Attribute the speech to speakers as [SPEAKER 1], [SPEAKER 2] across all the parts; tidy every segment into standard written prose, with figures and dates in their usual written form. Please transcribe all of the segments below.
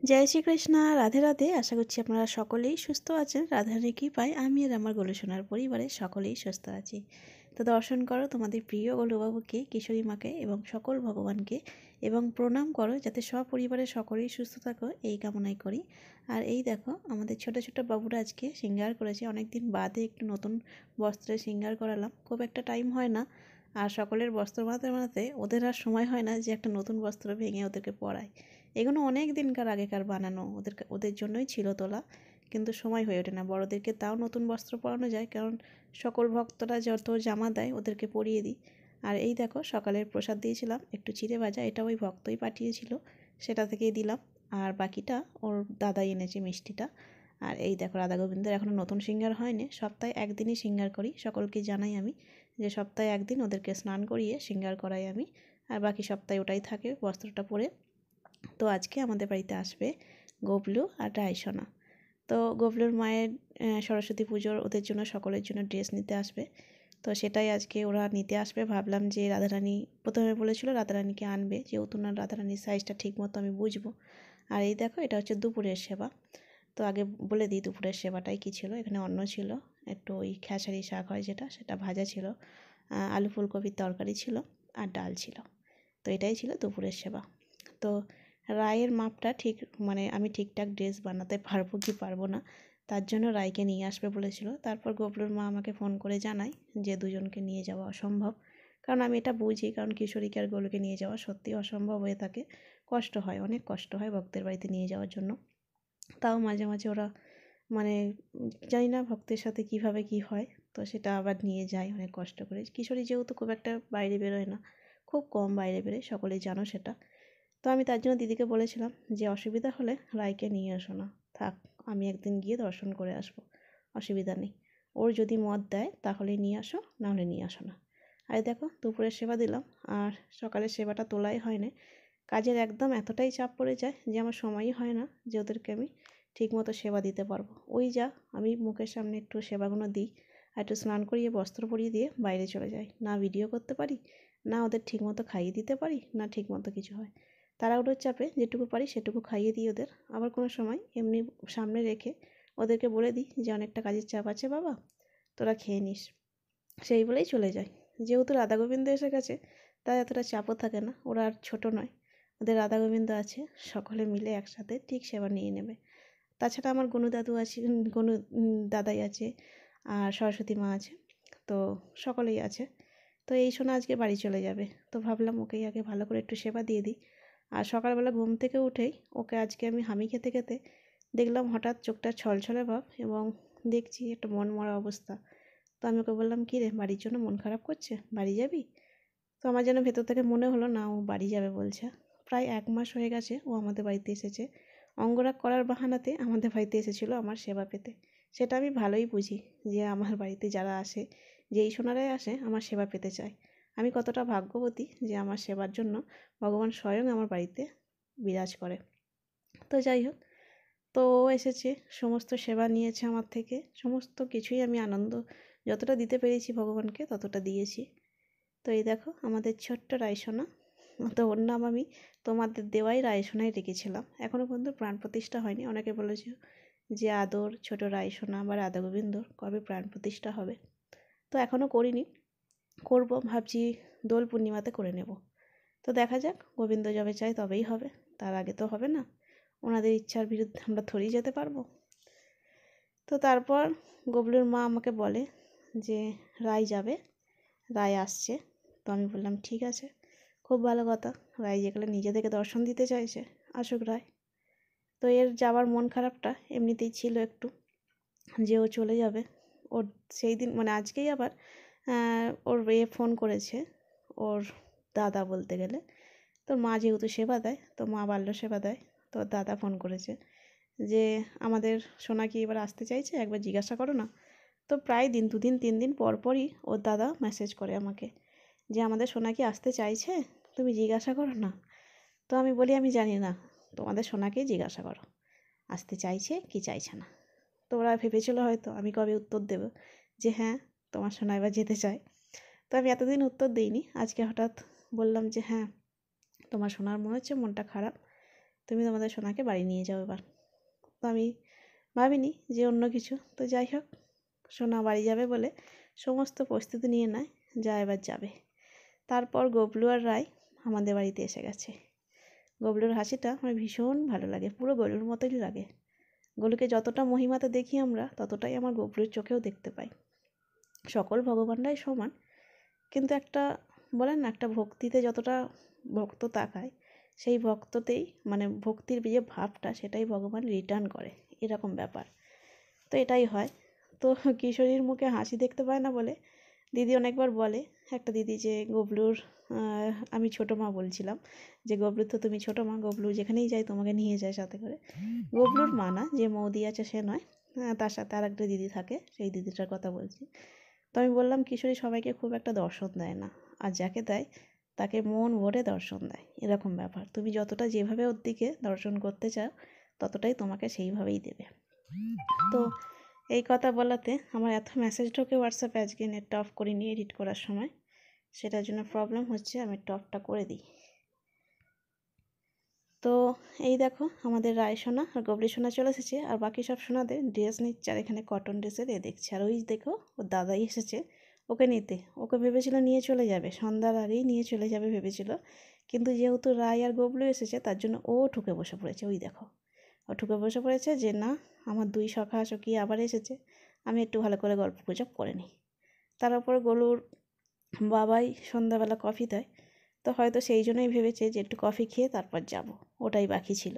[SPEAKER 1] জয় শ্রীকৃষ্ণ, রাধে রাধে। আশা করছি আপনারা সকলেই সুস্থ আছেন। রাধারানীর কৃপায় আমি আর আমার গোলুসোনার পরিবারের সকলেই সুস্থ আছি। তো দর্শন করো তোমাদের প্রিয় গোলুবাবুকে, কিশোরী মাকে এবং সকল ভগবানকে, এবং প্রণাম করো যাতে সপরিবারের সকলেই সুস্থ থাকো, এই কামনাই করি। আর এই দেখো আমাদের ছোট ছোট বাবুরা আজকে সিঙ্গার করেছে। অনেক দিন বাদে একটু নতুন বস্ত্রে সিঙ্গার করালাম, খুব একটা টাইম হয় না। আর সকলের বস্ত্র বানাতে বানাতে ওদের আর সময় হয় না যে একটা নতুন বস্ত্র ভেঙে ওদেরকে পরায়। এগুলো অনেক দিনকার আগেকার বানানো, ওদের জন্যই ছিল তোলা, কিন্তু সময় হয়ে ওঠে না। বড়োদেরকে তাও নতুন বস্ত্র পরানো যায়, কারণ সকল ভক্তরা যত জামা দেয় ওদেরকে পরিয়ে দিই। আর এই দেখো সকালের প্রসাদ দিয়েছিলাম একটু চিড়ে ভাজা, এটা ওই ভক্তই পাঠিয়েছিল, সেটা থেকেই দিলাম। আর বাকিটা ওর দাদাই এনেছে মিষ্টিটা। আর এই দেখো রাধা গোবিন্দের এখনও নতুন সিঙ্গার হয়নি, সপ্তাহে একদিনই সিঙ্গার করি। সকলকে জানাই আমি যে সপ্তাহে একদিন ওদেরকে স্নান করিয়ে সিঙ্গার করাই আমি, আর বাকি সপ্তাহে ওটাই থাকে বস্ত্রটা পরে। তো আজকে আমাদের বাড়িতে আসবে গবলু আর রায়সোনা। তো গবলুর মায়ের সরস্বতী পুজোর ওদের জন্য সকলের জন্য ড্রেস নিতে আসবে। তো সেটাই আজকে ওরা নিতে আসবে। ভাবলাম যে রাধারানী প্রথমে বলেছিল রাধারানীকে আনবে, যেহেতু না রাধারানীর সাইজটা ঠিক মতো আমি বুঝবো। আর এই দেখো এটা হচ্ছে দুপুরের সেবা। তো আগে বলে দিই দুপুরের সেবাটাই কী ছিল। এখানে অন্ন ছিল, একটু ওই খেসারি শাক হয় যেটা, সেটা ভাজা ছিল, আলু ফুলকপির তরকারি ছিল, আর ডাল ছিল। তো এটাই ছিল দুপুরের সেবা। তো রায়ের মাপটা ঠিক, মানে আমি ঠিকঠাক ড্রেস বানাতে পারবো কি পারবো না, তার জন্য রায়কে নিয়ে আসবে বলেছিল। তারপর গবলুর মা আমাকে ফোন করে জানায় যে দুজনকে নিয়ে যাওয়া অসম্ভব। কারণ আমি এটা বুঝি, কারণ কিশোরীকে আর গোলুকে নিয়ে যাওয়া সত্যিই অসম্ভব হয়ে থাকে। কষ্ট হয়, অনেক কষ্ট হয় ভক্তের বাড়িতে নিয়ে যাওয়ার জন্য। তাও মাঝে মাঝে ওরা, মানে জানি না ভক্তের সাথে কিভাবে কি হয়, তো সেটা আবার নিয়ে যায় অনেক কষ্ট করে। কিশোরী যেহেতু খুব একটা বাইরে বেরোয় না, খুব কম বাইরে বেরোয়, সকলেই জানো সেটা। তো আমি তার জন্য দিদিকে বলেছিলাম যে অসুবিধা হলে রায়কে নিয়ে এসো না, থাক, আমি একদিন গিয়ে দর্শন করে আসবো, অসুবিধা নেই। ওর যদি মত দেয় তাহলেই নিয়ে আসো, নাহলে নিয়ে আসো না। আর দেখো দুপুরের সেবা দিলাম, আর সকালের সেবাটা তোলাই হয়নি। কাজের একদম এতটাই চাপ পড়ে যায় যে আমার সময়ই হয় না যে ওদেরকে আমি ঠিকমতো সেবা দিতে পারবো। ওই যা আমি মুখের সামনে একটু সেবাগুলো দিই, আর একটু স্নান করিয়ে বস্ত্র পরিয়ে দিয়ে বাইরে চলে যাই, না ভিডিও করতে পারি, না ওদের ঠিকমতো খাইয়ে দিতে পারি, না ঠিকমতো কিছু হয়। তাড়াহুড়োর চাপে যেটুকু পারি সেটুকু খাইয়ে দিই ওদের। আবার কোনো সময় এমনি সামনে রেখে ওদেরকে বলে দিই যে অনেকটা কাজের চাপ আছে বাবা, তোরা খেয়ে নিস, সেই বলেই চলে যায়। যেহেতু রাধা গোবিন্দ এসে গেছে, তাই এতটা চাপও থাকে না, ওরা আর ছোটো নয়, ওদের রাধা গোবিন্দ আছে, সকলে মিলে একসাথে ঠিক সেবা নিয়ে নেবে। তাছাড়া আমার গনু দাদু আছে, গনু দাদাই আছে, আর সরস্বতী মা আছে, তো সকলেই আছে। তো এই শোনা আজকে বাড়ি চলে যাবে, তো ভাবলাম ওকেই আগে ভালো করে একটু সেবা দিয়ে দিই। আর সকালবেলা ঘুম থেকে উঠেই ওকে আজকে আমি হামি খেতে খেতে দেখলাম হঠাৎ চোখটা ছলছলে ভাব, এবং দেখছি একটা মন মরা অবস্থা। তো আমি ওকে বললাম, কী রে, বাড়ির জন্য মন খারাপ করছে, বাড়ি যাবি? তো আমার যেন ভেতর থেকে মনে হলো না, ও বাড়ি যাবে বলছে। প্রায় 1 মাস হয়ে গেছে ও আমাদের বাড়িতে এসেছে, অঙ্গরাগ করার বাহানাতে আমাদের বাড়িতে এসেছিলো আমার সেবা পেতে। সেটা আমি ভালোই বুঝি যে আমার বাড়িতে যারা আসে, যেই সোনারাই আসে আমার সেবা পেতে চায়। আমি কতটা ভাগ্যবতী যে আমার সেবার জন্য ভগবান স্বয়ং আমার বাড়িতে বিরাজ করে। তো যাই হোক, তো ও এসেছে, সমস্ত সেবা নিয়েছে আমার থেকে, সমস্ত কিছুই আমি আনন্দ যতটা দিতে পেরেছি ভগবানকে ততটা দিয়েছি। তো এই দেখো আমাদের ছোট্ট রায়সোনা, তো ওর নাম আমি তোমাদের দেওয়াই রায়সোনাই রেখেছিলাম। এখনও পর্যন্ত প্রাণ প্রতিষ্ঠা হয়নি। অনেকে বলেছে যে আদর ছোট রায়সোনা বা রাধা গোবিন্দর কবে প্রাণ প্রতিষ্ঠা হবে, তো এখনও করিনি, করব ভাবছি, দোল পূর্ণিমাতে করে নেব। তো দেখা যাক, গোবিন্দ যবে চায় তবেই হবে, তার আগে তো হবে না। ওনাদের ইচ্ছার বিরুদ্ধে আমরা থরেই যেতে পারবো। তো তারপর গবলুর মা আমাকে বলে যে রায় যাবে, রায় আসছে। তো আমি বললাম ঠিক আছে, খুব ভালো কথা, রায় যেগুলো নিজে থেকে দর্শন দিতে চাইছে, আসুক রায়। তো এর যাওয়ার মন খারাপটা এমনিতেই ছিল একটু, যে ও চলে যাবে। ওর সেই দিন, মানে আজকেই আবার ওর ফোন করেছে, ওর দাদা বলতে গেলে, তোর মা যেহেতু সেবা দেয়, তো মা বাল্য সেবা দেয়, তো দাদা ফোন করেছে যে আমাদের সোনা কি এবার আসতে চাইছে, একবার জিজ্ঞাসা করো না। তো প্রায় দিন, 2 দিন 3 দিন পর পরই ওর দাদা মেসেজ করে আমাকে যে আমাদের সোনা কি আসতে চাইছে, তুমি জিজ্ঞাসা করো না। তো আমি বলি আমি জানি না, তোমাদের সোনাকেই জিজ্ঞাসা করো আসতে চাইছে কি চাইছে না। তো ওরা ভেবেছিল হয়তো আমি কবে উত্তর দেব যে হ্যাঁ তোমার সোনা এবার যেতে চায়। তো আমি এতদিন উত্তর দিইনি, আজকে হঠাৎ বললাম যে হ্যাঁ তোমার সোনার মনে হচ্ছে মনটা খারাপ, তো তুমি তোমাদের সোনাকে বাড়ি নিয়ে যাও এবার। তো আমি ভাবিনি যে অন্য কিছু। তো যাই হোক, সোনা বাড়ি যাবে বলে সমস্ত প্রস্তুতি নিয়ে নেয়, যা এবার যাবে। তারপর গবলু আর রায় আমাদের বাড়িতে এসে গেছে। গবলুর হাসিটা আমার ভীষণ ভালো লাগে, পুরো গরুর মতোই লাগে। গরুকে যতটা মহিমাতে দেখি আমরা, ততটাই আমার গবলুর চোখেও দেখতে পাই। সকল ভগবানরাই সমান, কিন্তু একটা বলেন না, একটা ভক্তিতে যতটা ভক্ত তাকায়, সেই ভক্ততেই মানে ভক্তির যে ভাবটা, সেটাই ভগবান রিটার্ন করে, এরকম ব্যাপার। তো এটাই হয়। তো কিশোরীর মুখে হাসি দেখতে পায় না বলে দিদি অনেকবার বলে, একটা দিদি, যে গবলুর আমি ছোটো মা বলছিলাম যে গবলুর তো তুমি ছোটো মা, গবলু যেখানেই যায় তোমাকে নিয়ে যায় সাথে করে। গবলুর মা না, যে মৌদি আছে সে নয়, তার সাথে আর একটা দিদি থাকে, সেই দিদিটার কথা বলছি। তো আমি বললাম কিশোরী সবাইকে খুব একটা দর্শন দেয় না, আর যাকে দেয় তাকে মন ভরে দর্শন দেয়, এরকম ব্যাপার। তুমি যতটা যেভাবে ওর দিকে দর্শন করতে চাও, ততটাই তোমাকে সেইভাবেই দেবে। তো এই কথা বলাতে আমার এত মেসেজ ঢোকে হোয়াটসঅ্যাপে, আজকে নেটটা অফ করিনি এডিট করার সময়, সেটার জন্য প্রবলেম হচ্ছে, আমি একটু অফটা করে দিই। তো এই দেখো আমাদের রায় সোনা আর গবলি সোনা চলে এসেছে, আর বাকি সব সোনাদের ড্রেস নিচ্ছে, আর এখানে কটন ড্রেসের দেখছে। আর ওই দেখো ওর দাদাই এসেছে ওকে নিতে। ওকে ভেবেছিল নিয়ে চলে যাবে, সন্ধ্যার আগেই নিয়ে চলে যাবে ভেবেছিল, কিন্তু যেহেতু রায় আর গবলু এসেছে, তার জন্য ও ঠুকে বসে পড়েছে। ওই দেখো ও ঠুকে বসে পড়েছে যে না, আমার দুই সখা সখী আবার এসেছে, আমি একটু ভালো করে গল্প গুজব করে নিই। তার উপর গলুর বাবাই সন্ধ্যাবেলা কফি দেয়, তো হয়তো সেই জন্যই ভেবেছে যে একটু কফি খেয়ে তারপর যাব, ওটাই বাকি ছিল।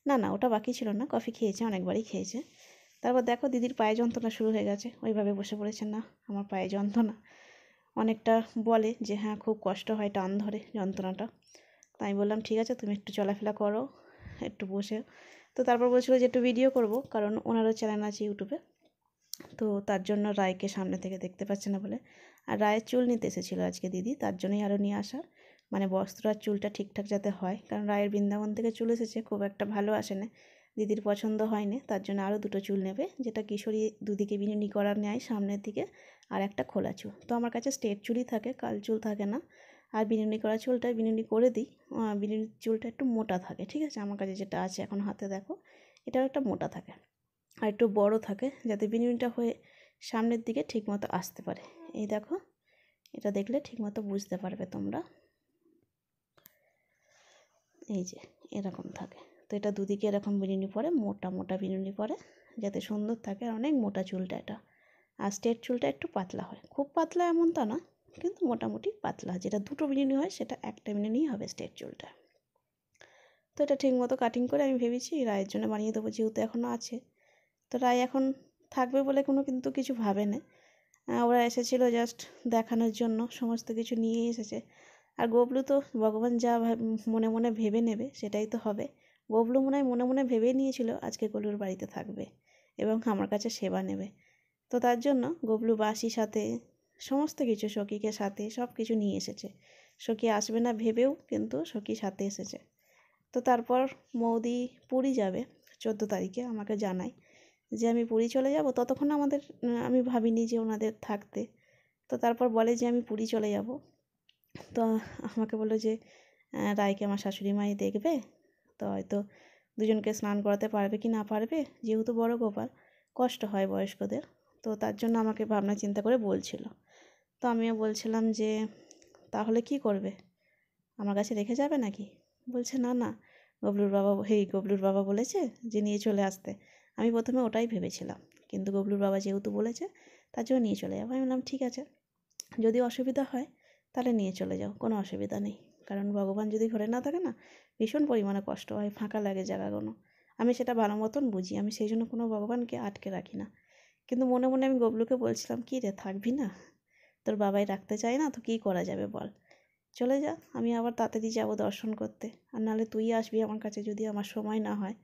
[SPEAKER 1] না না, ওটা বাকি ছিল না, কফি খেয়েছে, অনেকবারই খেয়েছে। তারপর দেখো দিদির পায়ে যন্ত্রণা শুরু হয়ে গেছে, ওইভাবে বসে পড়েছে, না আমার পায়ে যন্ত্রণা, অনেকটা বলে যে হ্যাঁ খুব কষ্ট হয়, টান ধরে যন্ত্রণাটা। তাই বললাম ঠিক আছে তুমি একটু চলাফেরা করো, একটু বসে। তো তারপর বলছিল যে একটু ভিডিও করব, কারণ ওনারও চ্যানেল আছে ইউটিউবে, তো তার জন্য রায়কে সামনে থেকে দেখতে পাচ্ছে না বলে। আর রায়ের চুল নিতে এসেছিলো আজকে দিদি, তার জন্যই আরও নিয়ে আসা, মানে বস্ত্র আর চুলটা ঠিকঠাক যাতে হয়, কারণ রায়ের বৃন্দাবন থেকে চুল এসেছে, খুব একটা ভালো আসে না, দিদির পছন্দ হয়নি, তার জন্য আরও দুটো চুল নেবে, যেটা কিশোরী দুদিকে বিনুনি করা নেয় সামনের দিকে, আর একটা খোলা চুল। তো আমার কাছে স্ট্রেট চুলই থাকে, কাল চুল থাকে না। আর বিনুনি করা চুলটা বিনুনি করে দিই, বিনুনির চুলটা একটু মোটা থাকে, ঠিক আছে, আমার কাছে যেটা আছে এখন হাতে দেখো, এটাও একটা মোটা থাকে, আর একটু বড় থাকে, যাতে বিনুনিটা হয়ে সামনের দিকে ঠিকমতো আসতে পারে। এই দেখো, এটা দেখলে ঠিকমতো বুঝতে পারবে তোমরা, এই যে এরকম থাকে। তো এটা দুদিকে এরকম বিনুনি পরে, মোটা মোটা বিনুনি পরে, যাতে সুন্দর থাকে, আর অনেক মোটা চুলটা এটা। আর স্ট্রেট চুলটা একটু পাতলা হয়, খুব পাতলা এমন তা না, কিন্তু মোটামুটি পাতলা, যেটা দুটো বিনুনি হয় সেটা একটা বিনুনিই হবে স্ট্রেট চুলটা। তো এটা ঠিকমতো কাটিং করে আমি ভেবেছি রায়ের জন্য বানিয়ে দেবো, যেহেতু এখনও আছে। তো রায় এখন থাকবে বলে কোনো কিন্তু কিছু ভাবে না, ওরা এসেছিলো জাস্ট দেখানোর জন্য, সমস্ত কিছু নিয়েই এসেছে। আর গবলু তো ভগবান যা মনে মনে ভেবে নেবে সেটাই তো হবে। গবলু মনে হয় মনে মনে ভেবেই নিয়েছিল আজকে গলুর বাড়িতে থাকবে এবং আমার কাছে সেবা নেবে। তো তার জন্য গবলু বাসি সাথে, সমস্ত কিছু সখীকে সাথে সব কিছু নিয়ে এসেছে। সখী আসবে না ভেবেও কিন্তু সখী সাথে এসেছে। তো তারপর মৌদি পুরী যাবে 14 তারিখে, আমাকে জানায় যে আমি পুরী চলে যাব। ততক্ষণ আমাদের আমি ভাবিনি যে ওনাদের থাকতে। তো তারপর বলে যে আমি পুরী চলে যাব। তো আমাকে বললো যে রায়কে আমার শাশুড়ি মাই দেখবে, তো হয়তো দুজনকে স্নান করাতে পারবে কি না পারবে, যেহেতু বড় গোপাল কষ্ট হয় বয়স্কদের, তো তার জন্য আমাকে ভাবনা চিন্তা করে বলছিল। তো আমিও বলছিলাম যে তাহলে কি করবে, আমার কাছে রেখে যাবে নাকি? বলছে না না, গবলুর বাবা বলেছে যে নিয়ে চলে আসতে। আমি প্রথমে ওটাই ভেবেছিলাম, কিন্তু গবলুর বাবা যেহেতু বলেছে তার জন্য নিয়ে চলে যাবো। আমি বললাম ঠিক আছে, যদি অসুবিধা হয় তাহলে নিয়ে চলে যাও, কোনো অসুবিধা নেই। কারণ ভগবান যদি ঘরে না থাকে না, ভীষণ পরিমাণে কষ্ট হয়, ফাঁকা লাগে জায়গাগুলো। আমি সেটা ভালো মতন বুঝি, আমি সেই জন্য কোনো ভগবানকে আটকে রাখি না। কিন্তু মনে মনে আমি গবলুকে বলছিলাম, কী রে থাকবি না, তোর বাবাই রাখতে চায় না, তো কী করা যাবে বল, চলে যা, আমি আবার তাড়াতাড়ি যাবো দর্শন করতে, আর নাহলে তুই আসবি আমার কাছে যদি আমার সময় না হয়,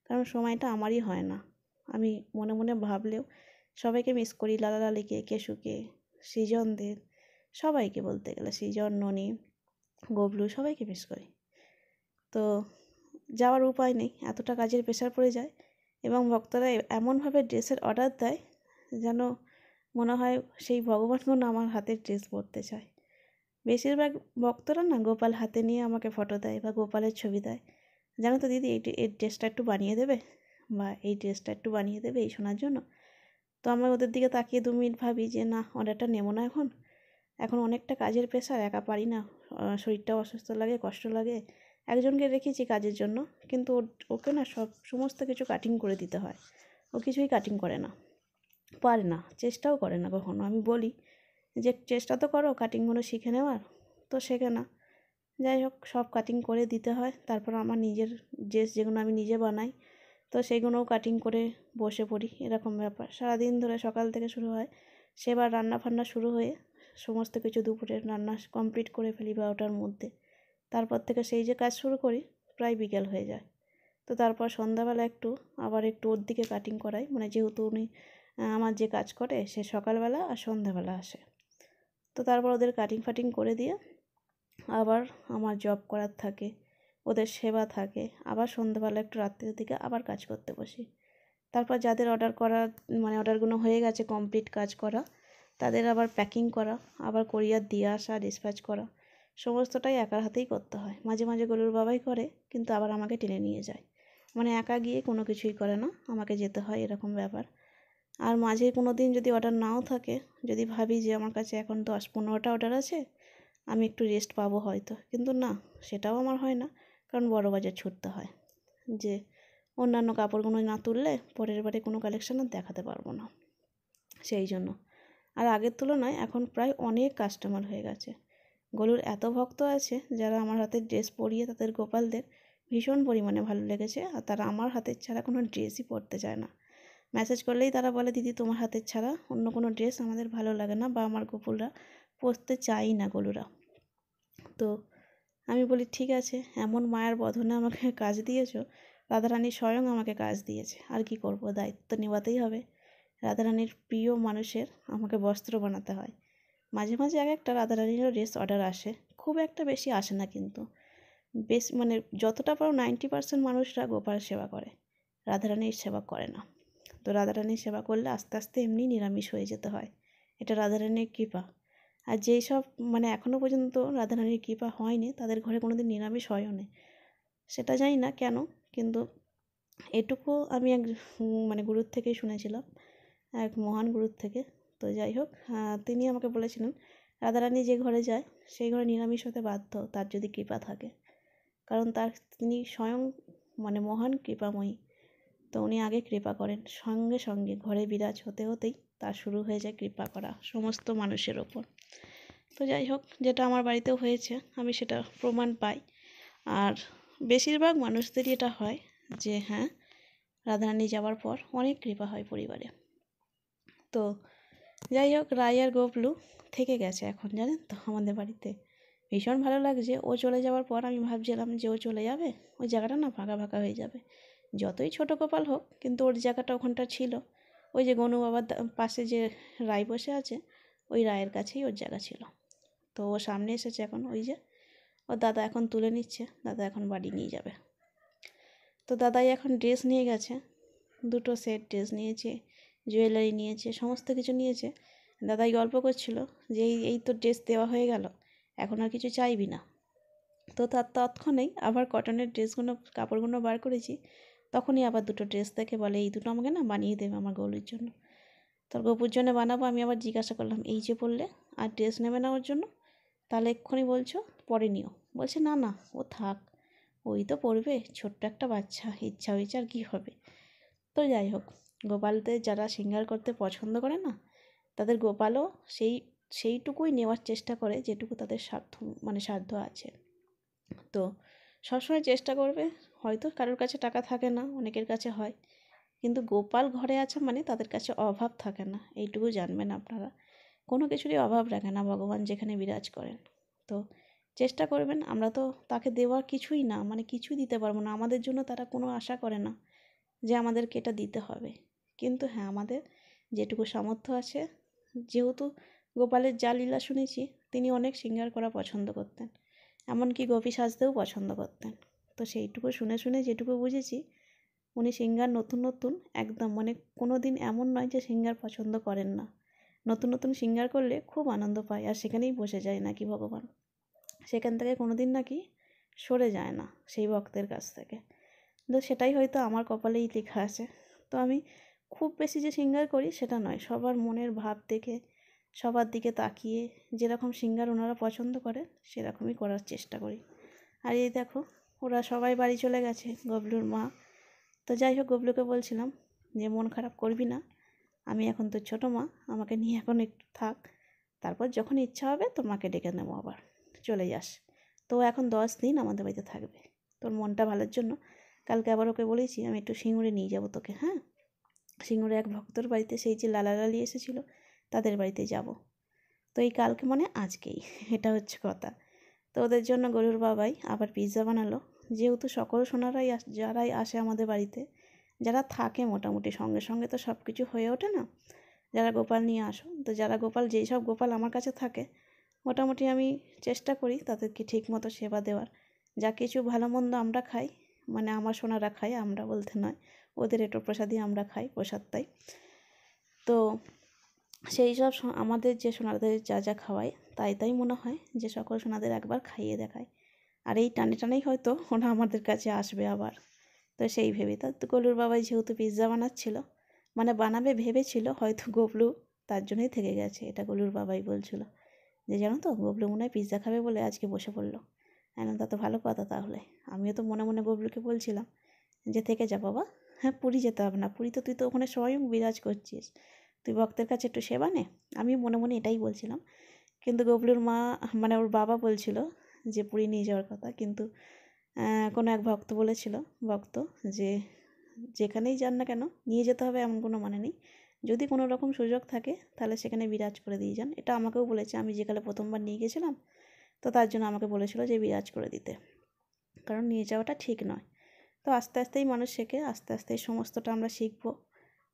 [SPEAKER 1] কারণ সময়টা আমারই হয় না। আমি মনে মনে ভাবলেও সবাইকে মিস করি, লালা লালিকে, কেশুকে, সৃজনদের, সবাইকে বলতে গেলে, সৃজন, ননি, গবলু, সবাইকে মিস করি। তো যাওয়ার উপায় নেই, এতটা কাজের প্রেশার পড়ে যায়, এবং ভক্তরা এমনভাবে ড্রেসের অর্ডার দেয় যেন মনে হয় সেই ভগবানগুলো আমার হাতের ড্রেস পরতে চায়। বেশিরভাগ ভক্তরা না গোপাল হাতে নিয়ে আমাকে ফটো দেয় বা গোপালের ছবি দেয়, জানো তো দিদি এই ড্রেসটা একটু বানিয়ে দেবে, বা এই ড্রেসটা একটু বানিয়ে দেবে এই শোনার জন্য। তো আমি ওদের দিকে তাকিয়ে 2 মিনিট ভাবি যে না, অর্ডারটা নেবো না এখন, এখন অনেকটা কাজের প্রেশার, একা পারি না, শরীরটাও অসুস্থ লাগে, কষ্ট লাগে। একজনকে রেখেছি কাজের জন্য, কিন্তু ওকে না সমস্ত কিছু কাটিং করে দিতে হয়, ও কিছুই কাটিং করে না, পারে না, চেষ্টাও করে না কখনো। আমি বলি যে চেষ্টা তো করো কাটিংগুলো শিখে নেওয়ার, তো শেখে না। যাই হোক, সব কাটিং করে দিতে হয়। তারপর আমার নিজের ড্রেস যেগুলো আমি নিজে বানাই, তো সেইগুলোও কাটিং করে বসে পড়ি, এরকম ব্যাপার। সারাদিন ধরে সকাল থেকে শুরু হয়, সেবার রান্না ফান্না শুরু হয়ে সমস্ত কিছু দুপুরের রান্না কমপ্লিট করে ফেলি 12টার মধ্যে। তারপর থেকে সেই যে কাজ শুরু করি প্রায় বিকেল হয়ে যায়। তো তারপর সন্ধ্যাবেলা আবার একটু ওর দিকে কাটিং করাই, মানে যেহেতু উনি আমার যে কাজ করে সে সকালবেলা আর সন্ধ্যাবেলা আসে। তো তারপর ওদের কাটিং ফাটিং করে দিয়ে আবার আমার জব করার থাকে, ওদের সেবা থাকে, আবার সন্ধ্যাবেলা একটু রাত্রের দিকে আবার কাজ করতে বসি। তারপর যাদের অর্ডার করা, মানে অর্ডারগুলো হয়ে গেছে কমপ্লিট কাজ করা, তাদের আবার প্যাকিং করা, আবার কোরিয়ার দিয়ে আসা, ডিসপ্যাচ করা, সমস্তটাই একার হাতেই করতে হয়। মাঝে মাঝে গলুর বাবাই করে, কিন্তু আবার আমাকে টেনে নিয়ে যায়, মানে একা গিয়ে কোনো কিছুই করে না, আমাকে যেতে হয়, এরকম ব্যাপার। আর মাঝে কোনো দিন যদি অর্ডার নাও থাকে, যদি ভাবি যে আমার কাছে এখন 10-15টা অর্ডার আছে, আমি একটু রেস্ট পাবো হয়তো, কিন্তু না, সেটাও আমার হয় না, কারণ বড় বাজার ছুটতে হয়, যে অন্যান্য কাপড়গুলো না তুললে পরের বারে কোনো কালেকশন আর দেখাতে পারবো না, সেই জন্য। আর আগের তুলনায় এখন প্রায় অনেক কাস্টমার হয়ে গেছে। গলুর এত ভক্ত আছে যারা আমার হাতের ড্রেস পরিয়ে তাদের গোপালদের ভীষণ পরিমাণে ভালো লেগেছে, আর তারা আমার হাতের ছাড়া কোনো ড্রেসই পরতে চায় না। মেসেজ করলেই তারা বলে, দিদি তোমার হাতের ছাড়া অন্য কোনো ড্রেস আমাদের ভালো লাগে না, বা আমার গোপুলরা পরতে চাই না গলুরা। তো আমি বলি ঠিক আছে, এমন মায়ার বদনে আমাকে কাজ দিয়েছো, রাধারানী স্বয়ং আমাকে কাজ দিয়েছে, আর কি করব, দায়িত্ব নেওয়াতেই হবে। রাধারানীর প্রিয় মানুষের আমাকে বস্ত্র বানাতে হয়। মাঝে মাঝে এক একটা রাধারানীরও ড্রেস অর্ডার আসে, খুব একটা বেশি আসে না, কিন্তু বেশ, মানে যতটা পারো 90% মানুষরা গোপাল সেবা করে, রাধারানীর সেবা করে না। তো রাধারানীর সেবা করলে আস্তে আস্তে এমনি নিরামিষ হয়ে যেতে হয়, এটা রাধারানীর কৃপা। আর যেই সব, মানে এখনও পর্যন্ত রাধারানীর কৃপা হয়নি, তাদের ঘরে কোনো দিন নিরামিষ হয়ও না, সেটা জানি না কেন, কিন্তু এটুকু আমি মানে গুরুর থেকেই শুনেছিলাম, এক মহান গুরুর থেকে। তো যাই হোক, তিনি আমাকে বলেছিলেন রাধারানী যে ঘরে যায় সেই ঘরে নিরামিষ হতে বাধ্য, তার যদি কৃপা থাকে, কারণ তিনি স্বয়ং, মানে মহান কৃপাময়ী। তো উনি আগে কৃপা করেন, সঙ্গে সঙ্গে ঘরে বিরাজ হতে হতেই তার শুরু হয়ে যায় কৃপা করা সমস্ত মানুষের ওপর। তো যাই হোক, যেটা আমার বাড়িতেও হয়েছে, আমি সেটা প্রমাণ পাই। আর বেশিরভাগ মানুষদেরই এটা হয় যে হ্যাঁ, রাধারানী যাওয়ার পর অনেক কৃপা হয় পরিবারে। তো যাই হোক, রাই আর গবলু থেকে গেছে এখন, জানেন তো, আমাদের বাড়িতে ভীষণ ভালো লাগছে। ও চলে যাওয়ার পর আমি ভাবছিলাম যে ও চলে যাবে, ওই জায়গাটা না ফাঁকা ফাঁকা হয়ে যাবে, যতই ছোট গোপাল হোক, কিন্তু ওর জায়গাটা ওখানটা ছিল। ওই যে গনু বাবার পাশে যে রাই বসে আছে, ওই রায়ের কাছেই ওর জায়গা ছিল। তো ও সামনে এসেছে এখন, ওই যে ওর দাদা এখন তুলে নিচ্ছে, দাদা এখন বাড়ি নিয়ে যাবে। তো দাদাই এখন ড্রেস নিয়ে গেছে, 2 সেট ড্রেস নিয়েছে, জুয়েলারি নিয়েছে, সমস্ত কিছু নিয়েছে। দাদাই গল্প করছিল যে এই তো ড্রেস দেওয়া হয়ে গেল, এখন আর কিছু চাইবি না। তো তার তৎক্ষণেই আবার কটনের কাপড়গুলো বার করেছি, তখনই আবার 2 ড্রেস দেখে বলে, এই দুটো আমাকে না বানিয়ে দেবে আমার গৌরীর জন্য। তোর গপুর জন্য বানাবো। আমি আবার জিজ্ঞাসা করলাম, এই যে বললে আর ড্রেস নেবে না ওর জন্য, তাহলে এক্ষুনি বলছো পরে নিও। বলছে না না, ও থাক, ওই তো পড়বে, ছোট্ট একটা বাচ্চা, ইচ্ছা হয়েছে আর কী হবে। তো যাই হোক, গোপালদের যারা সিঙ্গার করতে পছন্দ করে না, তাদের গোপালও সেইটুকুই নেওয়ার চেষ্টা করে যেটুকু তাদের সাধ্য আছে। তো সবসময় চেষ্টা করবে, হয়তো কারোর কাছে টাকা থাকে না, অনেকের কাছে হয়, কিন্তু গোপাল ঘরে আছে মানে তাদের কাছে অভাব থাকে না, এইটুকু জানবেন আপনারা। কোনো কিছুরই অভাব রাখে না ভগবান যেখানে বিরাজ করেন। তো চেষ্টা করবেন, আমরা তো তাকে দেওয়ার কিছুই না, মানে কিছুই দিতে পারবো না, আমাদের জন্য তারা কোনো আশা করে না যে আমাদেরকে এটা দিতে হবে। কিন্তু হ্যাঁ, আমাদের যেটুকু সামর্থ্য আছে, যেহেতু গোপালের যা লীলা শুনেছি, তিনি অনেক সিঙ্গার করা পছন্দ করতেন, এমনকি গোপী সাজতেও পছন্দ করতেন। তো সেইটুকু শুনে শুনে যেটুকু বুঝেছি, উনি সিঙ্গার নতুন নতুন একদম, মানে কোনো দিন এমন নয় যে সিঙ্গার পছন্দ করেন না, নতুন নতুন সিঙ্গার করলে খুব আনন্দ পায়, আর সেখানেই বসে যায় নাকি ভগবান, সেখান থেকে কোনো দিন নাকি সরে যায় না সেই ভক্তের কাছ থেকে। তো সেটাই হয়তো আমার কপালেই লেখা আছে। তো আমি খুব বেশি যে সিঙ্গার করি সেটা নয়, সবার মনের ভাব দেখে, সবার দিকে তাকিয়ে যেরকম সিঙ্গার ওনারা পছন্দ করে সেরকমই করার চেষ্টা করি। আর এই দেখো, ওরা সবাই বাড়ি চলে গেছে, গবলুর মা। তো যাই হোক, গবলুকে বলছিলাম যে মন খারাপ করবি না, আমি এখন তো ছোটো মা, আমাকে নিয়ে এখন একটু থাক, তারপর যখন ইচ্ছা হবে তোর মাকে ডেকে নেবো, আবার চলে যাস। তো এখন 10 দিন আমাদের বাড়িতে থাকবে, তোর মনটা ভালোর জন্য। কালকে আবার ওকে বলেছি আমি একটু সিঙ্গুরে নিয়ে যাবো তোকে, হ্যাঁ, সিঙ্গুরে এক ভক্তর বাড়িতে, সেই যে লালি এসেছিলো তাদের বাড়িতে যাব। তো এই কালকে মানে আজকেই, এটা হচ্ছে কথা। তো ওদের জন্য গরুর বাবাই আবার পিৎজা বানালো। যেহেতু সকল সোনারাই যারাই আসে আমাদের বাড়িতে, যারা থাকে মোটামুটি সঙ্গে সঙ্গে তো সব কিছু হয়ে ওঠে না, যারা গোপাল নিয়ে আসো, তো যারা গোপাল, যেই সব গোপাল আমার কাছে থাকে মোটামুটি আমি চেষ্টা করি তাদেরকে ঠিক মতো সেবা দেওয়ার। যা কিছু ভালো মন্দ আমরা খাই, মানে আমার সোনারা খায়, আমরা বলতে নয়, ওদের একটু প্রসাদই আমরা খাই, প্রসাদটাই। তো সেই সব আমাদের যে সোনাদের যা যা খাওয়ায়, তাই মনে হয় যে সকল সোনাদের একবার খাইয়ে দেখায়। আর এই টানেই হয়তো ওরা আমাদের কাছে আসবে আবার। তো সেই ভেবে তো গলুর বাবাই যেহেতু পিৎজা বানাচ্ছিল, মানে বানাবে ভেবেছিল হয়তো গবলু, তার জন্যই থেকে গেছে, এটা গলুর বাবাই বলছিল যে জানো তো গবলু মনে হয় পিৎজা খাবে বলে আজকে বসে পড়লো। হ্যাঁ, তা তো ভালো কথা তাহলে। আমিও তো মনে মনে গবলুকে বলছিলাম যে থেকে যা বাবা, হ্যাঁ পুরী যেতে হবে না, পুরী তো তুই তো ওখানে স্বয়ং বিরাজ করছিস, তুই ভক্তের কাছে একটু সেবা নে। আমি মনে মনে এটাই বলছিলাম, কিন্তু গবলুর মা, মানে ওর বাবা বলছিল যে পুরী নিয়ে যাওয়ার কথা, কিন্তু কোনো এক ভক্ত বলেছিল, ভক্ত, যে যেখানেই যান না কেন নিয়ে যেতে হবে এমন কোনো মানে নেই, যদি কোনো রকম সুযোগ থাকে তাহলে সেখানে বিরাজ করে দিয়ে যান। এটা আমাকেও বলেছে, আমি যেকালে প্রথমবার নিয়ে গেছিলাম, তো তার জন্য আমাকে বলেছিল যে বিরাজ করে দিতে, কারণ নিয়ে যাওয়াটা ঠিক নয়। তো আস্তে আস্তেই মানুষ শেখে, আস্তে আস্তেই সমস্তটা আমরা শিখবো।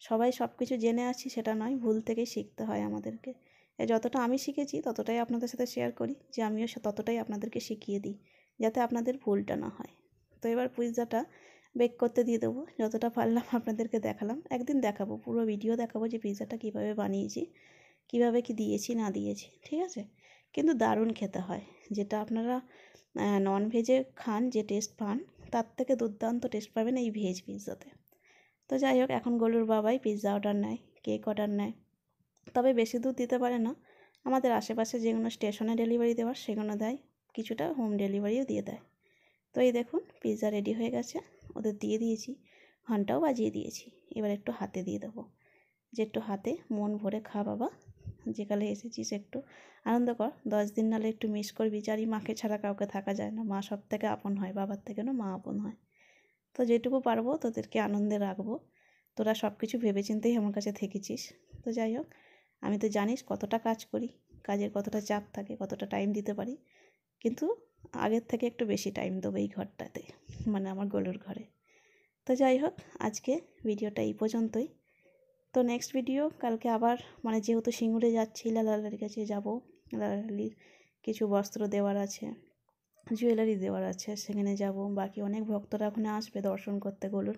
[SPEAKER 1] সবাই সব কিছু জেনে আছি সেটা নয়, ভুল থেকেই শিখতে হয় আমাদেরকে। যতটা আমি শিখেছি ততটাই আপনাদের সাথে শেয়ার করি, যে আমিও ততটাই আপনাদেরকে শিখিয়ে দিই, যাতে আপনাদের ভুলটা না হয়। তো এবার পিৎজাটা বেক করতে দিয়ে দেবো, যতটা পারলাম আপনাদেরকে দেখালাম। একদিন দেখাবো, পুরো ভিডিও দেখাবো যে পিৎজাটা কীভাবে বানিয়েছি, কীভাবে কি দিয়েছি না দিয়েছি, ঠিক আছে। কিন্তু দারুণ খেতে হয়, যেটা আপনারা ননভেজে খান যে টেস্ট পান, তার থেকে দুর্দান্ত টেস্ট পাবেন এই ভেজ পিৎজাতে। তো যাই হোক, এখন গলুর বাবাই পিৎজা অর্ডার নেয়, কেক অর্ডার নেয়, তবে বেশি দূর দিতে পারে না। আমাদের আশেপাশে যেগুলো স্টেশনে ডেলিভারি দেওয়ার সেগুলো দেয়, কিছুটা হোম ডেলিভারিও দিয়ে দেয়। তো এই দেখুন পিৎজা রেডি হয়ে গেছে, ওদের দিয়ে দিয়েছি, ঘন্টাও বাজিয়ে দিয়েছি। এবার একটু হাতে দিয়ে দেবো, যে একটু হাতে মন ভরে খা বাবা, যেকালে এসেছিস একটু আনন্দ কর। 10 দিন নাহলে একটু মিস করবি, জানি মাকে ছাড়া কাউকে থাকা যায় না, মা সব থেকে আপন হয়, বাবার থেকে না মা আপন হয়। তো যেটুকু পারবো তোদেরকে আনন্দে রাখবো, তোরা সব কিছু ভেবেচিন্তেই আমার কাছে থেকেছিস। তো যাই হোক, আমি তো জানিস কতটা কাজ করি, কাজের কতটা চাপ থাকে, কতটা টাইম দিতে পারি, কিন্তু আগের থেকে একটু বেশি টাইম দেবো এই ঘরটাতে, মানে আমার গলুর ঘরে। তো যাই হোক, আজকে ভিডিওটা এই পর্যন্তই। তো নেক্সট ভিডিও কালকে আবার, মানে যেহেতু সিঙ্গুরে যাচ্ছি, লালালির কাছে যাবো, লালালির কিছু বস্ত্র দেওয়ার আছে, জুয়েলারি দেওয়ার আছে, সেখানে যাব। বাকি অনেক ভক্তরা ওখানে আসবে দর্শন করতে গলুর,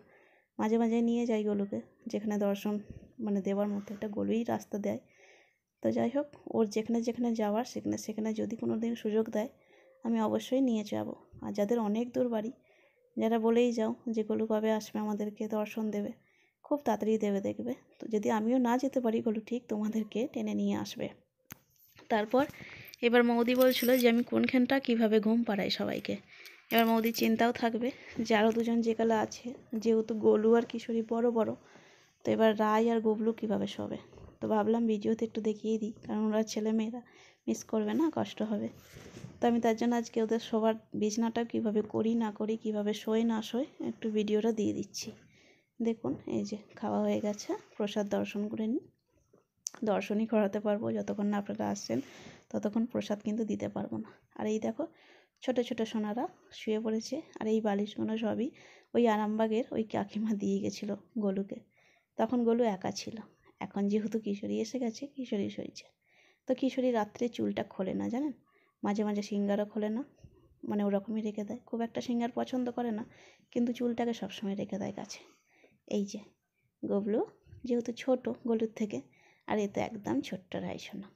[SPEAKER 1] মাঝে মাঝে নিয়ে যাই গলুকে, যেখানে দর্শন মানে দেওয়ার মতো একটা গলুই রাস্তা দেয়। তো যাই হোক, ওর যেখানে যেখানে যাওয়ার সেখানে সেখানে যদি কোনো দিন সুযোগ দেয় আমি অবশ্যই নিয়ে যাব। আর যাদের অনেক দূর বাড়ি, যারা বলেই যাও যে গলু কবে আসবে আমাদেরকে দর্শন দেবে, খুব তাড়াতাড়ি দেবে দেখবে। তো যদি আমিও না যেতে পারি, গলু ঠিক তোমাদেরকে টেনে নিয়ে আসবে। তারপর এবার মৌদি বলছিল যে আমি কোনখানটা কীভাবে ঘুম পাড়াই সবাইকে। এবার মৌদির চিন্তাও থাকবে যে আরও দুজন যেকালে আছে, যেহেতু গলু আর কিশোরী বড় বড়, তো এবার রায় আর গবলু কীভাবে শোবে। তো ভাবলাম ভিডিওতে একটু দেখিয়ে দিই, কারণ ওরা ছেলেমেয়েরা মিস করবে না, কষ্ট হবে। তো আমি তার জন্য আজকে ওদের শোবার বিছনাটাও কীভাবে করি না করি, কীভাবে শোয় না শোয়, একটু ভিডিওটা দিয়ে দিচ্ছি। দেখুন, এই যে খাওয়া হয়ে গেছে, প্রসাদ দর্শন করে নিই। দর্শনই করাতে পারবো, যতক্ষণ না আপনারা আসছেন ততক্ষণ প্রসাদ কিন্তু দিতে পারবো না। আর এই দেখো ছোট ছোট সোনারা শুয়ে পড়েছে, আর এই বালিশগুলো সবই ওই আরামবাগের ওই কাকিমা দিয়ে গেছিলো গলুকে, তখন গলু একা ছিল। এখন যেহেতু কিশোরী এসে গেছে, কিশোরী সইছে। তো কিশোরী রাত্রে চুলটা খোলে না জানেন, মাঝে মাঝে সিঙ্গারও খোলে না, মানে ওরকমই রেখে দেয়, খুব একটা সিঙ্গার পছন্দ করে না, কিন্তু চুলটাকে সবসময় রেখে দেয় কাছে। এই যে গবলু যেহেতু ছোট গলুর থেকে, আর এ তো একদম ছোট্ট রাইসোনা,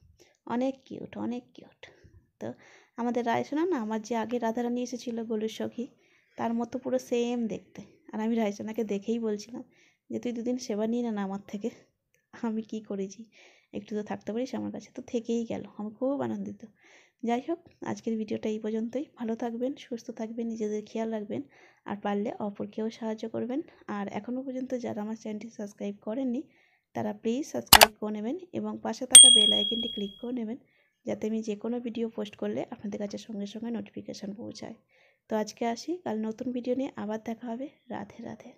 [SPEAKER 1] অনেক কিউট অনেক কিউট। তো তো আমাদের রায়সোনা না আমার যে আগে রাধারানী এসেছিলো গলুর সখী তার মতো পুরো সেম দেখতে। আর আমি রায়সোনাকে দেখেই বলছিলাম যে তুই দুদিন সেবা নিয়ে না আমার থেকে। আমি কি করেছি, একটু তো থাকতে পারিস আমার কাছে, তো থেকেই গেল। আমি খুব আনন্দিত। যাই হোক, আজকের ভিডিওটা এই পর্যন্তই। ভালো থাকবেন, সুস্থ থাকবেন, নিজেদের খেয়াল রাখবেন, আর পারলে অপরকেও সাহায্য করবেন। আর এখনও পর্যন্ত যারা আমার চ্যানেলটি সাবস্ক্রাইব করেননি তারা প্লিজ সাবস্ক্রাইব করে নেবেন এবং পাশে থাকা বেল আইকনটি ক্লিক করে নেবেন, যাতে আমি যে কোনো ভিডিও পোস্ট করলে আপনাদের কাছে সঙ্গে সঙ্গে নোটিফিকেশান পৌঁছায়। তো আজকে আসি, কাল নতুন ভিডিও নিয়ে আবার দেখা হবে। রাধে রাধে।